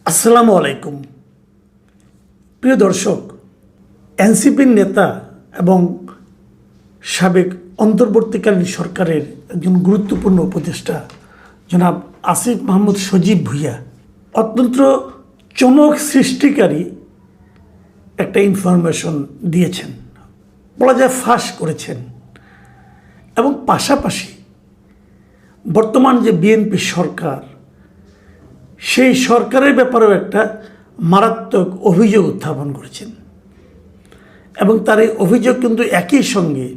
আসসালামু আলাইকুম। প্রিয় দর্শক, এনসিপির নেতা এবং সাবেক অন্তর্বর্তীকালীন সরকারের একজন গুরুত্বপূর্ণ উপদেষ্টা জনাব আসিফ মাহমুদ সজীব ভুঁইয়া অত্যন্ত চমক সৃষ্টিকারী একটা ইনফরমেশন দিয়েছেন, বলা যায় ফাঁস করেছেন। এবং পাশাপাশি বর্তমান যে বিএনপি সরকার, সেই সরকারের ব্যাপারেও একটা মারাত্মক অভিযোগ উত্থাপন করেছেন। এবং তার এই অভিযোগ কিন্তু একই সঙ্গে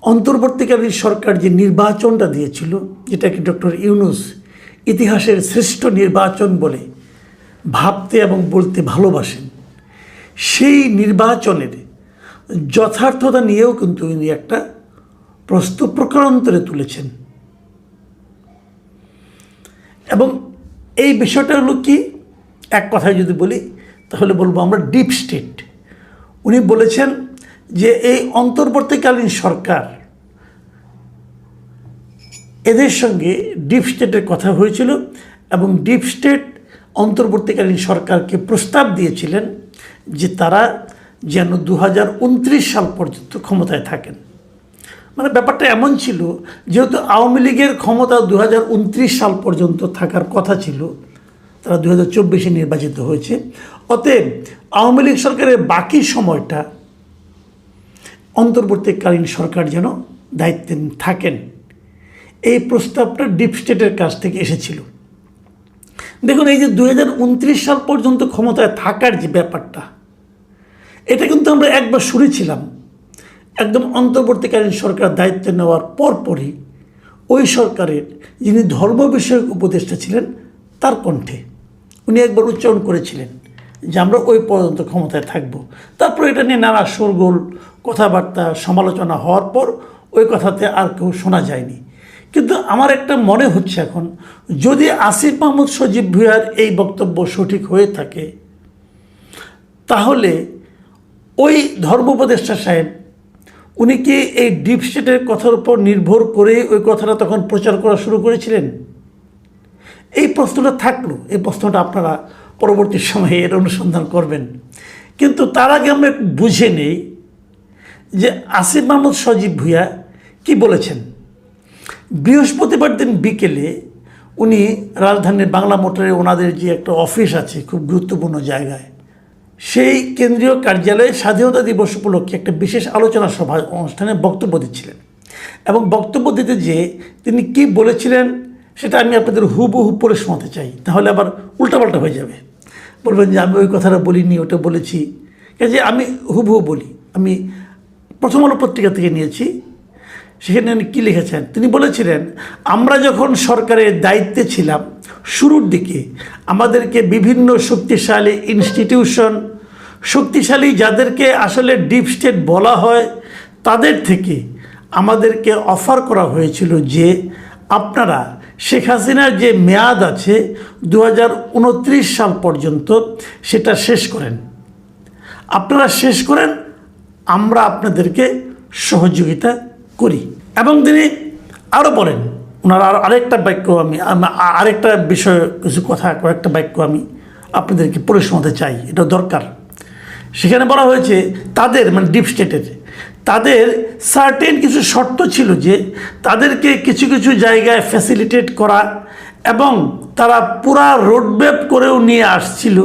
অন্তর্বর্তীকালীন সরকার যে নির্বাচনটা দিয়েছিল, যেটাকে ডক্টর ইউনূস ইতিহাসের শ্রেষ্ঠ নির্বাচন বলে ভাবতে এবং বলতে ভালোবাসেন, সেই নির্বাচনের যথার্থতা নিয়েও কিন্তু উনি একটা প্রশ্ন প্রকারান্তরে তুলেছেন। এবং এই বিষয়টা হলো কি, এক কথায় যদি বলি তাহলে বলবো আমরা ডিপ স্টেট। উনি বলেছেন যে এই অন্তর্বর্তীকালীন সরকার, এদের সঙ্গে ডিপ স্টেটের কথা হয়েছিল এবং ডিপ স্টেট অন্তর্বর্তীকালীন সরকারকে প্রস্তাব দিয়েছিলেন যে তারা যেন 2029 সাল পর্যন্ত ক্ষমতায় থাকেন। মানে ব্যাপারটা এমন ছিল, যেহেতু আওয়ামী লীগের ক্ষমতা 2029 সাল পর্যন্ত থাকার কথা ছিল, তারা 2024-এ নির্বাচিত হয়েছে, অতএব আওয়ামী লীগ সরকারের বাকি সময়টা অন্তর্বর্তীকালীন সরকার যেন দায়িত্বে থাকেন, এই প্রস্তাবটা ডিপ স্টেটের কাছ থেকে এসেছিল। দেখুন, এই যে 2029 সাল পর্যন্ত ক্ষমতায় থাকার যে ব্যাপারটা, এটা কিন্তু আমরা একবার শুনেছিলাম একদম অন্তর্বর্তীকালীন সরকার দায়িত্ব নেওয়ার পরপরই ওই সরকারের যিনি ধর্ম বিষয়ক উপদেষ্টা ছিলেন তার কণ্ঠে উনি একবার উচ্চারণ করেছিলেন যে আমরা ওই পর্যন্ত ক্ষমতায় থাকব। তারপর এটা নিয়ে নানা শোরগোল, কথাবার্তা, সমালোচনা হওয়ার পর ওই কথাতে আর কেউ শোনা যায়নি। কিন্তু আমার একটা মনে হচ্ছে এখন, যদি আসিফ মাহমুদ সজীব ভুঁইয়ার এই বক্তব্য সঠিক হয়ে থাকে, তাহলে ওই ধর্ম উপদেষ্টা সাহেব উনি কি এই ডিপ স্টেটের কথার উপর নির্ভর করে ওই কথাটা তখন প্রচার করা শুরু করেছিলেন? এই প্রশ্নটা থাকলো, এই প্রশ্নটা আপনারা পরবর্তী সময়ে এর অনুসন্ধান করবেন। কিন্তু তার আগে আমরা বুঝে নেই যে আসিফ মাহমুদ সজীব ভুঁইয়া কি বলেছেন। বৃহস্পতিবার দিন বিকেলে উনি রাজধানীর বাংলা মোটরে ওনাদের যে একটা অফিস আছে খুব গুরুত্বপূর্ণ জায়গায়, সেই কেন্দ্রীয় কার্যালয়ে স্বাধীনতা দিবস উপলক্ষে একটা বিশেষ আলোচনা সভা অনুষ্ঠানে বক্তব্য দিচ্ছিলেন। এবং বক্তব্য দিতে যেয়ে তিনি কি বলেছিলেন সেটা আমি আপনাদের হুবহু পড়ে শোনাতে চাই, তাহলে আবার উল্টাপাল্টা হয়ে যাবে, বলবেন যে আমি ওই কথাটা বলিনি, ওটা বলেছি। কাজে আমি হুবহু বলি, আমি প্রথম আলো পত্রিকা থেকে নিয়েছি। সেখানে উনি কী লিখেছেন, তিনি বলেছিলেন, আমরা যখন সরকারের দায়িত্বে ছিলাম শুরুর দিকে আমাদেরকে বিভিন্ন শক্তিশালী ইনস্টিটিউশন, শক্তিশালী যাদেরকে আসলে ডিপ স্টেট বলা হয়, তাদের থেকে আমাদেরকে অফার করা হয়েছিল যে আপনারা শেখ হাসিনার যে মেয়াদ আছে 2029 সাল পর্যন্ত সেটা শেষ করেন, আপনারা শেষ করেন, আমরা আপনাদেরকে সহযোগিতা করি। এবং তিনি আরও বলেন, ওনার আরেকটা বাক্য আমি আরেকটা বিষয় কিছু কথা, কয়েকটা বাক্য আমি আপনাদেরকে পড়ে শোনাতে চাই, এটা দরকার। সেখানে বলা হয়েছে তাদের, মানে ডিপ স্টেটের, তাদের সার্টেন কিছু শর্ত ছিল যে তাদেরকে কিছু কিছু জায়গায় ফ্যাসিলিটেট করা, এবং তারা পুরা রোডম্যাপ করেও নিয়ে আসছিল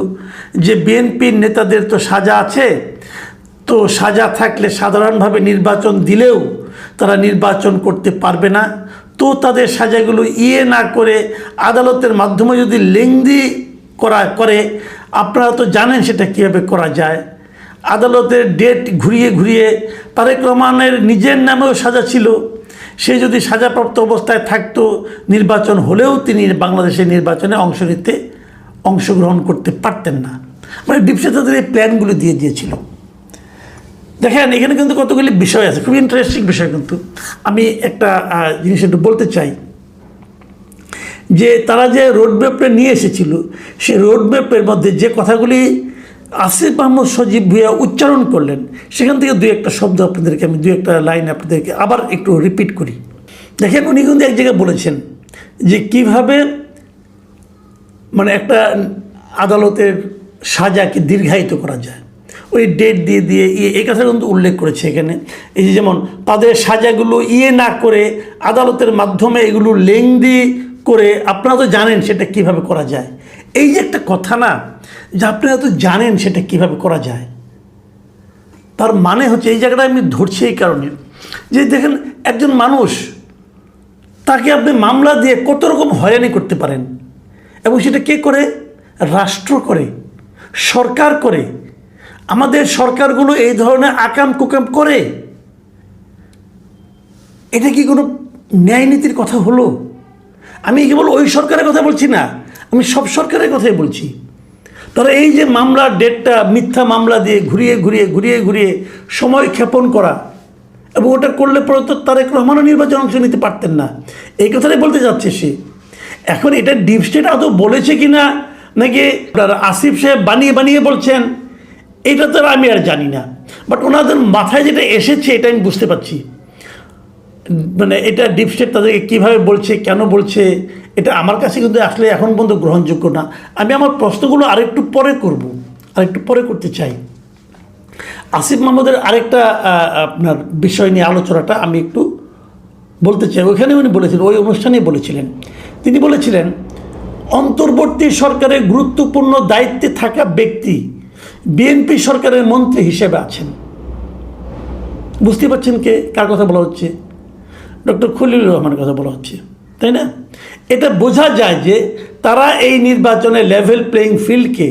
যে বিএনপির নেতাদের তো সাজা আছে, তো সাজা থাকলে সাধারণভাবে নির্বাচন দিলেও তারা নির্বাচন করতে পারবে না, তো তাদের সাজাগুলো না করে আদালতের মাধ্যমে যদি লেংদি করে, আপনারা তো জানেন সেটা কীভাবে করা যায়। আদালতের ডেট ঘুরিয়ে ঘুরিয়ে তারেক রহমানের নিজের নামেও সাজা ছিল, সে যদি সাজাপ্রাপ্ত অবস্থায় থাকতো, নির্বাচন হলেও তিনি বাংলাদেশের নির্বাচনে অংশগ্রহণ করতে পারতেন না। মানে ডিপসে তাদের এই প্ল্যানগুলো দিয়ে দিয়েছিল। দেখেন, এখানে কিন্তু কতগুলি বিষয় আছে, খুব ইন্টারেস্টিং বিষয়। কিন্তু আমি একটা জিনিস একটু বলতে চাই যে তারা যে রোডম্যাপটা নিয়ে এসেছিল, সেই রোডম্যাপের মধ্যে যে কথাগুলি আসিফ মাহমুদ সজীব ভুঁইয়া উচ্চারণ করলেন, সেখান থেকে দুই একটা শব্দ আপনাদেরকে আমি, দুই একটা লাইন আপনাদেরকে আবার একটু রিপিট করি। দেখেন, উনি কিন্তু এক জায়গায় বলেছেন যে কিভাবে মানে একটা আদালতের সাজাকে দীর্ঘায়িত করা যায়, ওই ডেট দিয়ে দিয়ে এই কথা কিন্তু উল্লেখ করেছে এখানে। এই যে যেমন তাদের সাজাগুলো না করে আদালতের মাধ্যমে এগুলো লেংদি করে, আপনারা তো জানেন সেটা কিভাবে করা যায়। এই যে একটা কথা না, যে আপনারা তো জানেন সেটা কিভাবে করা যায়, তার মানে হচ্ছে এই জায়গাটা আমি ধরছি এই কারণে যে দেখেন একজন মানুষ, তাকে আপনি মামলা দিয়ে কত রকম হয়রানি করতে পারেন, এবং সেটা কে করে? রাষ্ট্র করে, সরকার করে। আমাদের সরকারগুলো এই ধরনের আকাম কুকাম করে। এটা কি কোনো ন্যায় নীতির কথা হলো? আমি কেবল ওই সরকারের কথা বলছি না, আমি সব সরকারের কথাই বলছি। তারা এই যে মামলার ডেটটা মিথ্যা মামলা দিয়ে ঘুরিয়ে সময় ক্ষেপণ করা, এবং ওটা করলে পরে তো তারেক রহমানও নির্বাচন অংশ নিতে পারতেন না, এই কথাটাই বলতে যাচ্ছে সে। এখন এটা ডিপ স্টেট আদৌ বলেছে কি না, নাকি আসিফ সাহেব বানিয়ে বলছেন, এটা তো আমি আর জানি না। বাট ওনাদের মাথায় যেটা এসেছে এটা আমি বুঝতে পারছি। মানে এটা ডিপ স্টেট তাদেরকে কীভাবে বলছে, কেন বলছে, এটা আমার কাছে কিন্তু আসলে এখন পর্যন্ত গ্রহণযোগ্য না। আমি আমার প্রশ্নগুলো আরেকটু পরে করতে চাই। আসিফ মাহমুদের আরেকটা আপনার বিষয় নিয়ে আলোচনাটা আমি একটু বলতে চাই। ওইখানে উনি বলেছিলেন, ওই অনুষ্ঠানেই বলেছিলেন, তিনি বলেছিলেন অন্তর্বর্তী সরকারের গুরুত্বপূর্ণ দায়িত্বে থাকা ব্যক্তি বিএনপি সরকারের মন্ত্রী হিসেবে আছেন। বুঝতে পারছেন কার কথা বলা হচ্ছে? ডক্টর খলিলুর রহমানের কথা বলা হচ্ছে, তাই না? এটা বোঝা যায় যে তারা এই নির্বাচনে লেভেল প্লেইং ফিল্ডকে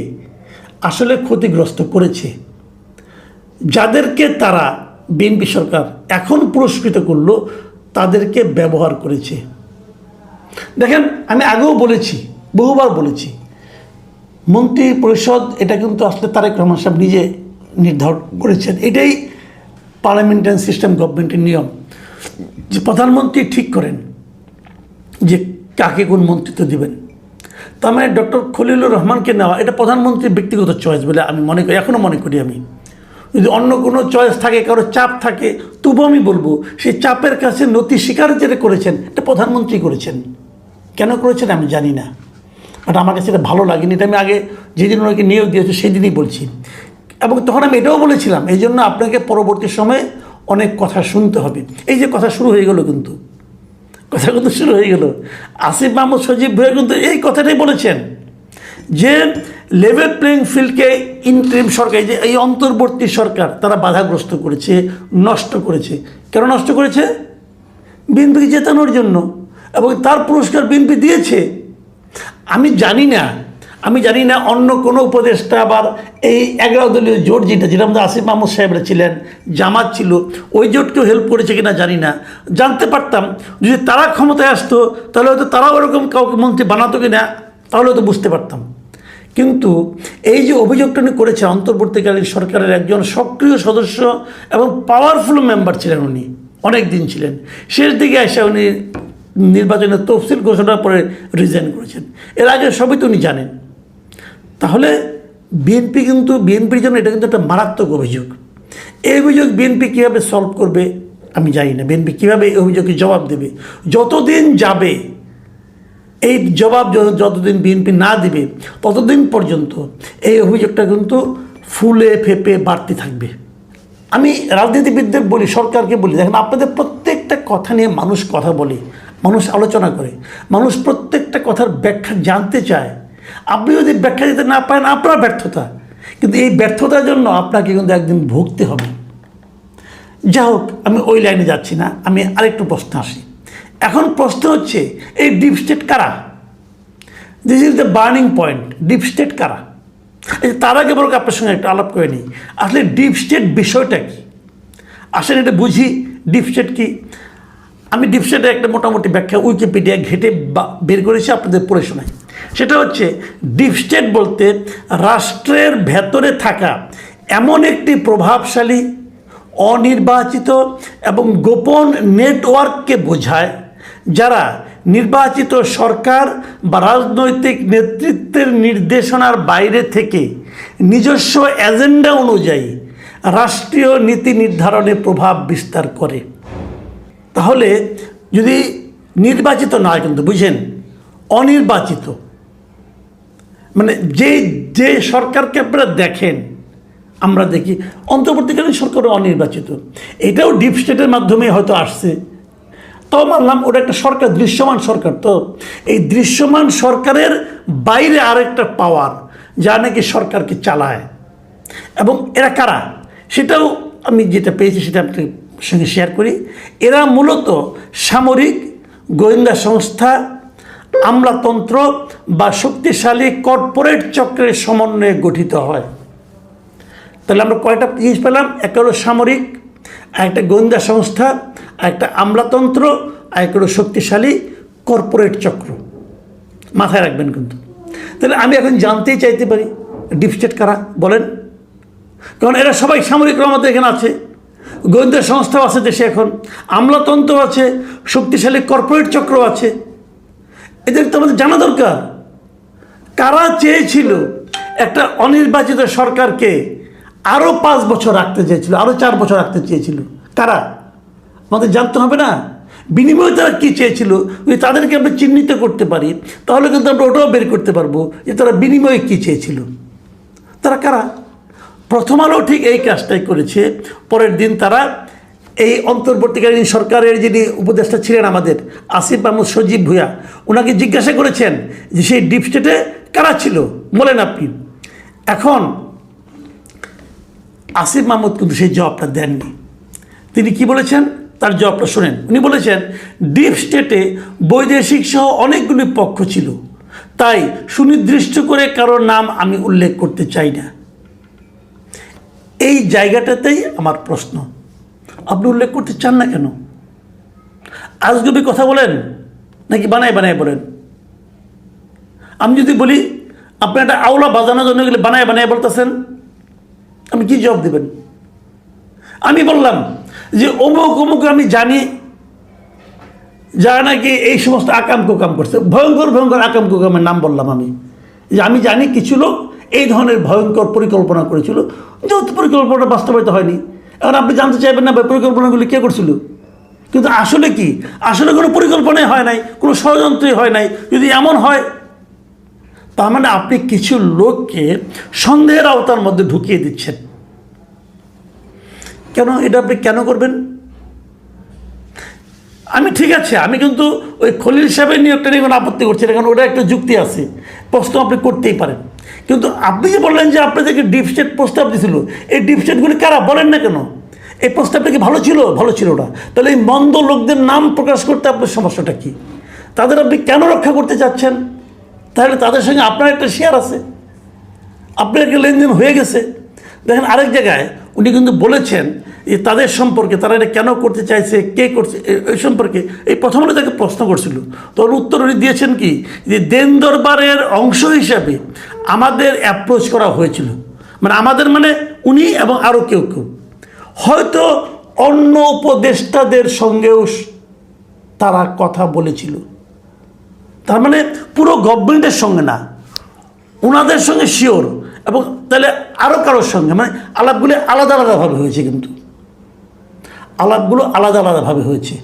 আসলে ক্ষতিগ্রস্ত করেছে। যাদেরকে তারা বিএনপি সরকার এখন পুরস্কৃত করলো, তাদেরকে ব্যবহার করেছে। দেখেন, আমি আগেও বলেছি, বহুবার বলেছি, মন্ত্রী পরিষদ এটা কিন্তু আসলে তারেক রহমান সাহেব নিজে নির্ধারণ করেছেন। এটাই পার্লামেন্টারি সিস্টেম, গভর্নমেন্টের নিয়ম, যে প্রধানমন্ত্রী ঠিক করেন যে কাকে কোন মন্ত্রিত্ব দিবেন। তার মানে ডক্টর খলিলুর রহমানকে নেওয়া এটা প্রধানমন্ত্রীর ব্যক্তিগত চয়েস বলে আমি মনে করি, এখনও মনে করি। আমি যদি অন্য কোনো চয়েস থাকে, কারো চাপ থাকে, তবু আমি বলবো সেই চাপের কাছে নতি স্বীকার যেটা করেছেন এটা প্রধানমন্ত্রী করেছেন। কেন করেছেন আমি জানি না, বাট আমার কাছে এটা ভালো লাগেনি। এটা আমি আগে যেদিন ওনাকে নিয়োগ দিয়েছে সেই দিনই বলছি, এবং তখন আমি এটাও বলেছিলাম এই জন্য আপনাকে পরবর্তী সময়ে অনেক কথা শুনতে হবে। এই যে কথা শুরু হয়ে গেল, কিন্তু কথা কিন্তু শুরু হয়ে গেল। আসিফ মাহমুদ সজীব ভাই কিন্তু এই কথাটাই বলেছেন যে লেভেল প্লেইং ফিল্ডকে ইন্টারিম সরকার, যে এই অন্তর্বর্তী সরকার, তারা বাধাগ্রস্ত করেছে, নষ্ট করেছে। কেন নষ্ট করেছে? বিএনপিকে জেতানোর জন্য, এবং তার পুরস্কার বিএনপি দিয়েছে। আমি জানি না অন্য কোনো উপদেষ্টা আবার এই 11 দলীয় জোট যেটা মধ্যে আসিফ মাহমুদ সাহেবরা ছিলেন, জামাত ছিল, ওই জোটকেও হেল্প করেছে কিনা জানি না। জানতে পারতাম যদি তারা ক্ষমতায় আসতো তাহলে হয়তো তারাও ওরকম কাউকে মন্ত্রী বানাতো কিনা, তাহলে হয়তো বুঝতে পারতাম। কিন্তু এই যে অভিযোগটা উনি করেছে, অন্তর্বর্তীকালীন সরকারের একজন সক্রিয় সদস্য এবং পাওয়ারফুল মেম্বার ছিলেন, উনি অনেক দিন ছিলেন, শেষ দিকে এসে উনি নির্বাচনের তফসিল ঘোষণার পরে রিজাইন করেছেন। এর আগে সবই তো উনি জানেন। তাহলে বিএনপির জন্য এটা কিন্তু একটা মারাত্মক অভিযোগ। এই অভিযোগ বিএনপি কীভাবে সলভ করবে আমি জানি না। বিএনপি কীভাবে এই অভিযোগকে জবাব দেবে? যতদিন যাবে এই জবাব যতদিন বিএনপি না দিবে, ততদিন পর্যন্ত এই অভিযোগটা কিন্তু ফুলে ফেপে বাড়তে থাকবে। আমি রাজনীতিবিদদের বলি, সরকারকে বলি, দেখেন আপনাদের প্রত্যেকটা কথা নিয়ে মানুষ কথা বলে, মানুষ আলোচনা করে, মানুষ প্রত্যেকটা কথার ব্যাখ্যা জানতে চায়। আপনি যদি ব্যাখ্যা দিতে না পারেন আপনার ব্যর্থতা, কিন্তু এই ব্যর্থতার জন্য আপনাকে কিন্তু একদিন ভুগতে হবে। যা হোক, আমি ওই লাইনে যাচ্ছি না, আমি আরেকটু প্রশ্ন আসি। এখন প্রশ্ন হচ্ছে এই ডিপ স্টেট কারা? This is the burning point. Deep state কারা? তার আগে বরং আপনার সঙ্গে একটা আলাপ করে নিই, আসলে ডিপ স্টেট বিষয়টা কি। আসলে এটা বুঝি ডিপ স্টেট কি। আমি ডিপ স্টেটের একটা মোটামুটি ব্যাখ্যা উইকিপিডিয়া ঘেটে বের করেছি, আপনাদের পড়ে শোনাই। সেটা হচ্ছে ডিপ স্টেট বলতে রাষ্ট্রের ভেতরে থাকা এমন একটি প্রভাবশালী, অনির্বাচিত এবং গোপন নেটওয়ার্ককে বোঝায়, যারা নির্বাচিত সরকার বা রাজনৈতিক নেতৃত্বের নির্দেশনার বাইরে থেকে নিজস্ব এজেন্ডা অনুযায়ী রাষ্ট্রীয় নীতি নির্ধারণে প্রভাব বিস্তার করে। তাহলে যদি নির্বাচিত নয়, কিন্তু বুঝেন অনির্বাচিত, মানে যে যে সরকারকে আপনারা দেখেন, আমরা দেখি অন্তর্বর্তীকালীন সরকারও অনির্বাচিত, এটাও ডিপ স্টেটের মাধ্যমে হয়তো আসছে। তো মানলাম ওটা একটা সরকার, দৃশ্যমান সরকার। তো এই দৃশ্যমান সরকারের বাইরে আরেকটা পাওয়ার যা নাকি সরকারকে চালায়, এবং এরা কারা সেটাও আমি যেটা পেয়েছি সেটা আপনার সঙ্গে শেয়ার করি। এরা মূলত সামরিক, গোয়েন্দা সংস্থা, আমলাতন্ত্র বা শক্তিশালী কর্পোরেট চক্রের সমন্বয়ে গঠিত হয়। তাহলে আমরা কয়টা জিনিস পেলাম? একটা হলো সামরিক, একটা গোয়েন্দা সংস্থা, একটা আমলাতন্ত্র, আর একটা হলো শক্তিশালী কর্পোরেট চক্র। মাথায় রাখবেন কিন্তু। তাহলে আমি এখন জানতেই চাইতে পারি ডিপ স্টেট কারা বলেন, কারণ এরা সবাই সামরিকরা আমাদের এখানে আছে, গোয়েন্দা সংস্থাও আছে দেশে, এখন আমলাতন্ত্র আছে, শক্তিশালী কর্পোরেট চক্র আছে। এদের তো আমাদের জানা দরকার কারা চেয়েছিল একটা অনির্বাচিত সরকারকে আরও 5 বছর রাখতে চেয়েছিল, আরও 4 বছর রাখতে চেয়েছিল। কারা? আমাদের জানতে হবে না? বিনিময়ে তারা কী চেয়েছিল, যদি তাদেরকে আমরা চিহ্নিত করতে পারি তাহলে কিন্তু আমরা ওটাও বের করতে পারবো যে তারা বিনিময়ে কী চেয়েছিল। তারা কারা? প্রথম আলো ঠিক এই কাজটাই করেছে। পরের দিন তারা এই অন্তর্বর্তীকালীন সরকারের যিনি উপদেষ্টা ছিলেন আমাদের আসিফ মাহমুদ সজীব ভূঁইয়া, ওনাকে জিজ্ঞাসা করেছেন যে সেই ডিপ স্টেটে কারা ছিল বলেন আপনি। এখন আসিফ মাহমুদ কিন্তু সেই জবাবটা দেননি। তিনি কি বলেছেন তার জবাবটা শোনেন। উনি বলেছেন ডিপ স্টেটে বৈদেশিক সহ অনেকগুলি পক্ষ ছিল, তাই সুনির্দিষ্ট করে কারোর নাম আমি উল্লেখ করতে চাই না। এই জায়গাটাতেই আমার প্রশ্ন, আপনি উল্লেখ করতে চান না কেন? আজগুবি কথা বলেন নাকি বানায় বানায় বলেন? আমি যদি বলি আপনি একটা আওলা বাজানোর জন্য গেলে বানায় বানায় বলতেছেন, আপনি কি জবাব দেবেন? আমি বললাম যে অমুক অমুক আমি জানি, যারা নাকি এই সমস্ত আকাম কুকাম করছে, ভয়ঙ্কর ভয়ঙ্কর আকাম কুকামের নাম বললাম আমি, যে আমি জানি কিছু লোক এই ধরনের ভয়ঙ্কর পরিকল্পনা করেছিল, যেহেতু পরিকল্পনা বাস্তবায়িত হয়নি। এখন আপনি জানতে চাইবেন না পরিকল্পনাগুলি কে করছিল, কিন্তু আসলে কি, আসলে কোনো পরিকল্পনাই হয় নাই, কোনো ষড়যন্ত্রই হয় নাই। যদি এমন হয় তার মানে আপনি কিছু লোককে সন্দেহের আওতার মধ্যে ঢুকিয়ে দিচ্ছেন। কেন এটা আপনি কেন করবেন? আমি ঠিক আছে, আমি কিন্তু ওই খলিল সাহেবের নিয়োগটা নিয়ে কোনো আপত্তি করছি না, কারণ ওটা একটা যুক্তি আছে, প্রশ্ন আপনি করতেই পারেন। কিন্তু আপনি যে বললেন যে আপনাদেরকে ডিপ স্টেট প্রস্তাব দিয়েছিল, এই ডিপ স্টেটগুলি কারা বলেন না কেন? এই প্রস্তাবটা কি ভালো ছিল? ভালো ছিল না। তাহলে এই মন্দ লোকদের নাম প্রকাশ করতে আপনার সমস্যাটা কি? তাদের আপনি কেন রক্ষা করতে চাচ্ছেন? তাহলে তাদের সঙ্গে আপনার একটা শেয়ার আছে, আপনার একটা লেনদেন হয়ে গেছে। দেখেন আরেক জায়গায় উনি কিন্তু বলেছেন যে তাদের সম্পর্কে, তারা এটা কেন করতে চাইছে, কে করছে, এই সম্পর্কে এই প্রথম তাকে প্রশ্ন করছিল। তোর উত্তর উনি দিয়েছেন কি, যে দেন দরবারের অংশ হিসাবে আমাদের অ্যাপ্রোচ করা হয়েছিল, মানে আমাদের মানে উনি এবং আরও কেউ কেউ, হয়তো অন্য উপদেষ্টাদের সঙ্গেও তারা কথা বলেছিল। তার মানে পুরো গভর্নমেন্টের সঙ্গে না, ওনাদের সঙ্গে শিওর, এবং তাহলে আরও কারোর সঙ্গে, মানে আলাপগুলি আলাদা আলাদাভাবে হয়েছে, কিন্তু আলাপগুলো আলাদা আলাদাভাবে হয়েছে।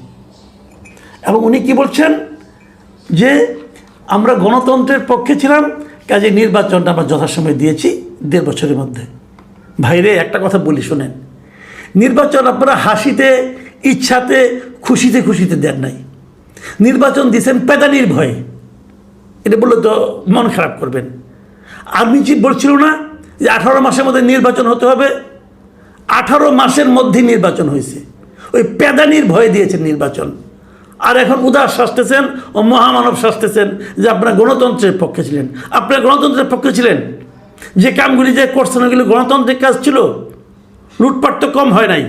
এবং উনি কি বলছেন যে আমরা গণতন্ত্রের পক্ষে ছিলাম, কাজে নির্বাচনটা আমরা যথাসময়ে দিয়েছি 1.5 বছরের মধ্যে। ভাইরে একটা কথা বলি শোনেন, নির্বাচন আপনারা হাসিতে, ইচ্ছাতে, খুশিতে খুশিতে দেন নাই, নির্বাচন দিয়েছেন পেদানির ভয়ে। এটা বললে তো মন খারাপ করবেন। আর্মি চিফ বলছিল না যে 18 মাসের মধ্যে নির্বাচন হতে হবে? 18 মাসের মধ্যে নির্বাচন হয়েছে, ওই পেদানির ভয়ে দিয়েছেন নির্বাচন। আর এখন উদাস শাসতেছেন ও মহামানব শাসতেছেন যে আপনারা গণতন্ত্রের পক্ষে ছিলেন। আপনারা গণতন্ত্রের পক্ষে ছিলেন, যে কামগুলি যে করছেন ওগুলি গণতান্ত্রিক কাজ ছিল। লুটপাট তো কম হয় নাই,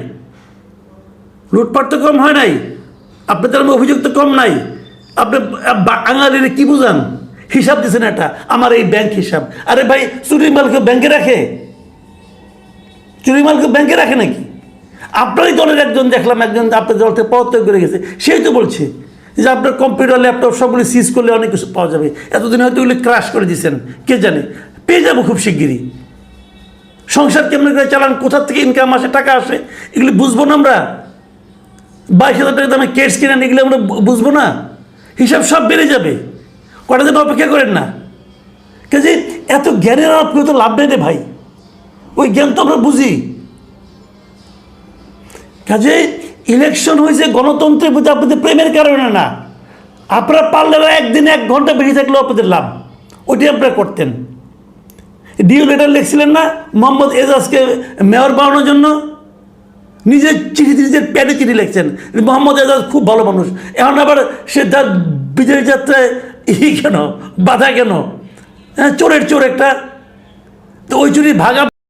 লুটপাট তো কম হয় নাই, আপনাদের অভিযোগ তো কম নাই। আপনি বাঙালির কি বুঝান? হিসাব দিচ্ছেন এটা, আমার এই ব্যাংক হিসাব। আরে ভাই, চুরির মালকে ব্যাংকে রাখে? চুরির মালকে ব্যাংকে রাখে নাকি? আপনারই দলের একজন দেখলাম, একজন আপনার দল থেকে পদত্যাগ করে গেছে, সেই তো বলছে যে আপনার কম্পিউটার ল্যাপটপ সবগুলি সিজ করলে অনেক কিছু পাওয়া যাবে। এতদিন হয়তো ওগুলি ক্রাশ করে দিচ্ছেন, কে জানে, পেয়ে যাবো খুব শিগগিরই। সংসার কেমন করে চালান, কোথার থেকে ইনকাম আসে, টাকা আসে, এগুলি বুঝবো না আমরা? 22,000 টাকা দামে কেটস কিনেন, এগুলো আমরা বুঝবো না? হিসাব সব বেড়ে যাবে, কটা দিন অপেক্ষা করেন না। কাজে এত জ্ঞানের আপনি তো লাভ নেই রে ভাই, ওই জ্ঞান তো আমরা বুঝি। কাজে ইলেকশন হয়েছে গণতন্ত্রের প্রতি আপনাদের প্রেমের কারণে না, আপনারা পারলে একদিন 1 ঘন্টা বেশি থাকলেও আপনাদের লাভ, ওইটি আপনারা করতেন। ডিও লেটার লিখছিলেন না মোহাম্মদ এজাজকে মেয়র বানানোর জন্য, নিজের চিঠি নিজের প্যাডে চিঠি লিখছেন, মোহাম্মদ এজাজ খুব ভালো মানুষ, এখন আবার সে তার বিজয় যাত্রায় কেন বাধা কেন? হ্যাঁ, চোরের চোর একটা। তো ওই চুরি ভাগা